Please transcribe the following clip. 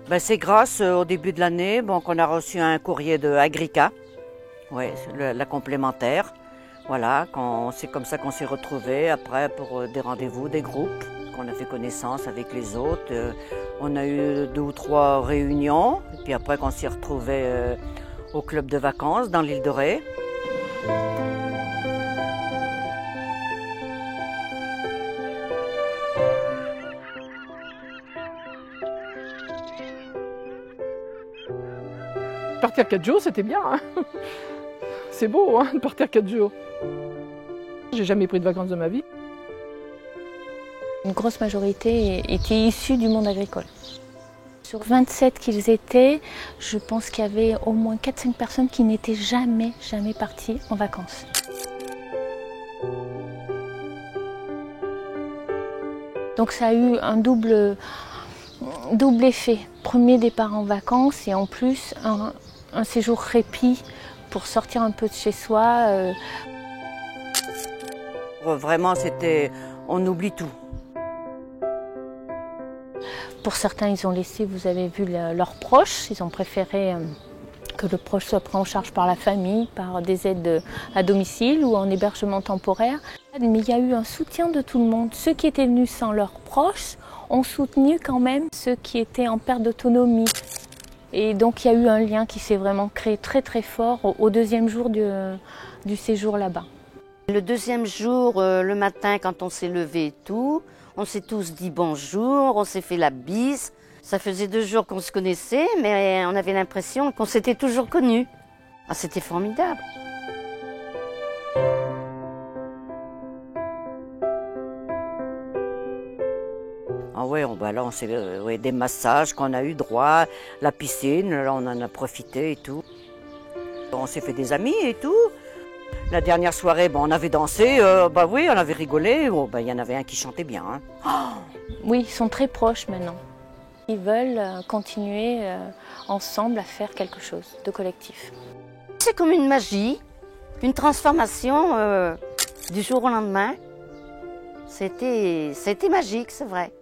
Ben, c'est grâce au début de l'année qu'on a reçu un courrier de Agrica, ouais, la complémentaire. Voilà, c'est comme ça qu'on s'est retrouvés après pour des rendez-vous, des groupes, qu'on a fait connaissance avec les autres. On a eu 2 ou 3 réunions, et puis après qu'on s'est retrouvés au club de vacances dans l'île de Ré. Partir 4 jours, c'était bien. Hein. C'est beau, hein, de partir 4 jours. J'ai jamais pris de vacances de ma vie. Une grosse majorité était issue du monde agricole. Sur 27 qu'ils étaient, je pense qu'il y avait au moins 4-5 personnes qui n'étaient jamais parties en vacances. Donc ça a eu un double effet. Premier départ en vacances et en plus un séjour répit pour sortir un peu de chez soi. Vraiment, on oublie tout. Pour certains, ils ont laissé, vous avez vu, leurs proches. Ils ont préféré que le proche soit pris en charge par la famille, par des aides à domicile ou en hébergement temporaire. Mais il y a eu un soutien de tout le monde. Ceux qui étaient venus sans leurs proches ont soutenu quand même ceux qui étaient en perte d'autonomie. Et donc il y a eu un lien qui s'est vraiment créé très très fort au deuxième jour du séjour là-bas. Le deuxième jour, le matin, quand on s'est levé et tout, on s'est tous dit bonjour, on s'est fait la bise. Ça faisait 2 jours qu'on se connaissait, mais on avait l'impression qu'on s'était toujours connus. Ah, c'était formidable. Ah ouais, là, on s'est des massages qu'on a eu droit, la piscine, là on en a profité et tout. On s'est fait des amis et tout. La dernière soirée, on avait dansé, oui, on avait rigolé. Il y en avait un qui chantait bien. Hein. Oh, oui, ils sont très proches maintenant. Ils veulent continuer ensemble à faire quelque chose de collectif. C'est comme une magie, une transformation du jour au lendemain. C'était magique, c'est vrai.